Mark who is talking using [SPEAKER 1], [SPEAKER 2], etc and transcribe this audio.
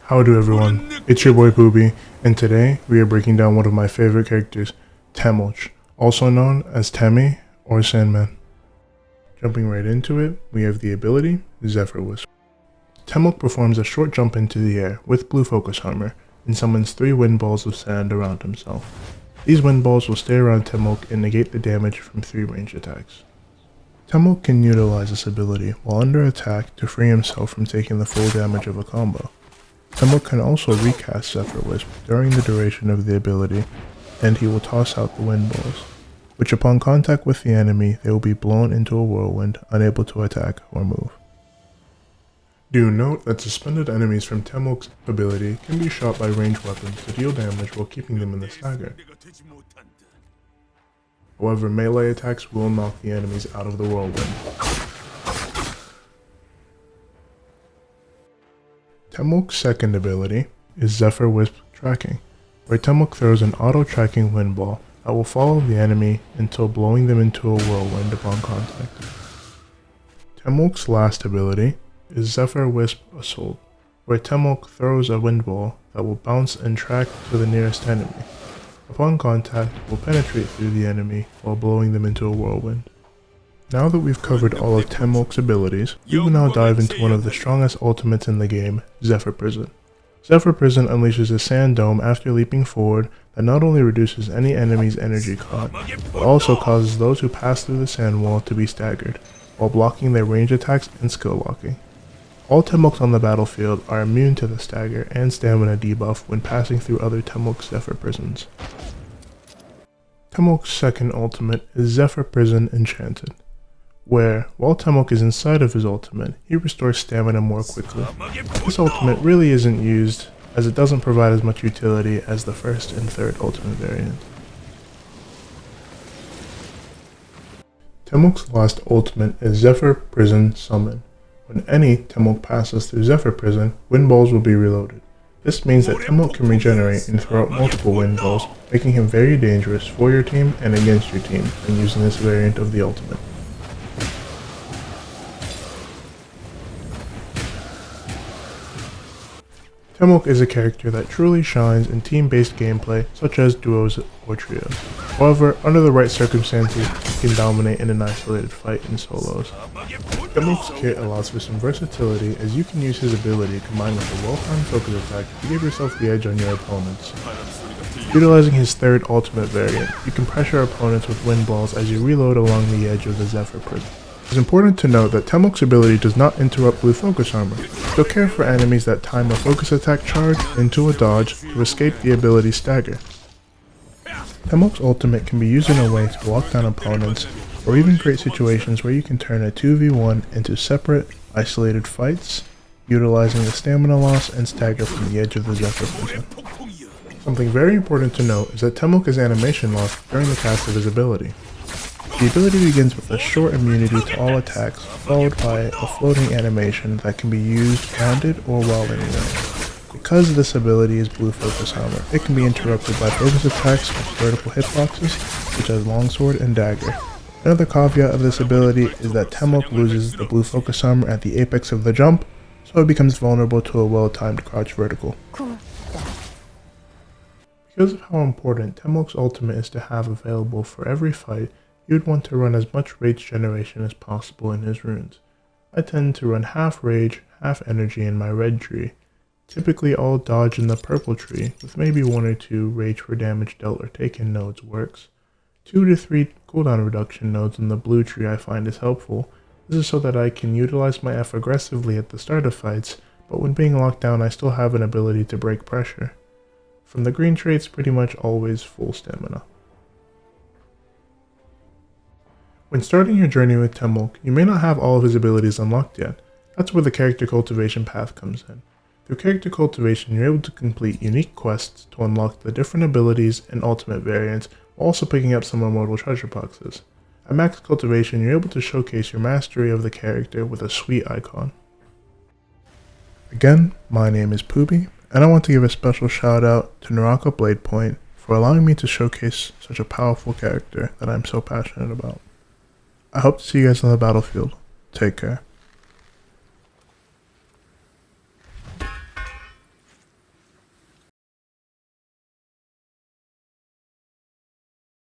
[SPEAKER 1] How do everyone? It's your boy Booby, and today we are breaking down one of my favorite characters, Temulch, also known as Temmie or Sandman. Jumping right into it, we have the ability Zephyr Wisp. Temulch performs a short jump into the air with blue focus armor and summons 3 wind balls of sand around himself. These wind balls will stay around Temulch and negate the damage from 3 ranged attacks. Temulch can utilize this ability while under attack to free himself from taking the full damage of a combo. Temulch can also recast Zephyr Wisp during the duration of the ability, and he will toss out the wind balls, which upon contact with the enemy they will be blown into a whirlwind, unable to attack or move. Do note that suspended enemies from Temulch's ability can be shot by ranged weapons to deal damage while keeping them in the stagger. However, melee attacks will knock the enemies out of the whirlwind. Temulch's second ability is Zephyr Wisp Tracking, where Temulch throws an auto-tracking wind ball that will follow the enemy until blowing them into a whirlwind upon contact. Temulch's last ability is Zephyr Wisp Assault, where Temulch throws a wind ball that will bounce and track to the nearest enemy. Upon contact, will penetrate through the enemy while blowing them into a whirlwind. Now that we've covered all of Temulch's abilities, we will now dive into one of the strongest ultimates in the game, Zephyr Prison. Zephyr Prison unleashes a sand dome after leaping forward that not only reduces any enemy's energy caught, but also causes those who pass through the sand wall to be staggered, while blocking their range attacks and skill locking. All Temulchs on the battlefield are immune to the stagger and stamina debuff when passing through other Temulch Zephyr Prisons. Temulch's second ultimate is Zephyr Prison Enchanted, where, while Temulch is inside of his ultimate, he restores stamina more quickly. This ultimate really isn't used, as it doesn't provide as much utility as the first and third ultimate variant. Temulch's last ultimate is Zephyr Prison Summon. When any Temulch passes through Zephyr Prison, wind balls will be reloaded. This means that Temulch can regenerate and throw out multiple wind balls, making him very dangerous for your team and against your team when using this variant of the ultimate. Temulch is a character that truly shines in team-based gameplay such as duos or trios. However, under the right circumstances, he can dominate in an isolated fight in solos. Temulch's kit allows for some versatility as you can use his ability combined with a well-timed focus attack to give yourself the edge on your opponents. Utilizing his third ultimate variant, you can pressure opponents with wind balls as you reload along the edge of the Zephyr Prison. It's important to note that Temulch's ability does not interrupt blue focus armor, so care for enemies that time a focus attack charge into a dodge to escape the ability's stagger. Temulch's ultimate can be used in a way to lock down opponents, or even create situations where you can turn a 2v1 into separate, isolated fights, utilizing the stamina loss and stagger from the edge of the Zephyr Prison. Something very important to note is that Temulch is animation locked during the cast of his ability. The ability begins with a short immunity to all attacks, followed by a floating animation that can be used grounded or while in range. Because this ability is blue focus armor, it can be interrupted by focus attacks with vertical hitboxes, such as longsword and dagger. Another caveat of this ability is that Temulch loses the blue focus armor at the apex of the jump, so it becomes vulnerable to a well-timed crouch vertical. Because of how important Temulch's ultimate is to have available for every fight, you would want to run as much rage generation as possible in his runes. I tend to run half rage, half energy in my red tree. Typically all dodge in the purple tree, with maybe 1 or 2 rage for damage dealt or taken nodes works. 2 to 3 cooldown reduction nodes in the blue tree I find is helpful. This is so that I can utilize my F aggressively at the start of fights, but when being locked down I still have an ability to break pressure. From the green tree it's pretty much always full stamina. When starting your journey with Temulch, you may not have all of his abilities unlocked yet. That's where the character cultivation path comes in. Through character cultivation, you're able to complete unique quests to unlock the different abilities and ultimate variants, while also picking up some immortal treasure boxes. At max cultivation, you're able to showcase your mastery of the character with a sweet icon. Again, my name is Pooby, and I want to give a special shout out to NARAKA BLADEPOINT for allowing me to showcase such a powerful character that I'm so passionate about. I hope to see you guys on the battlefield. Take care.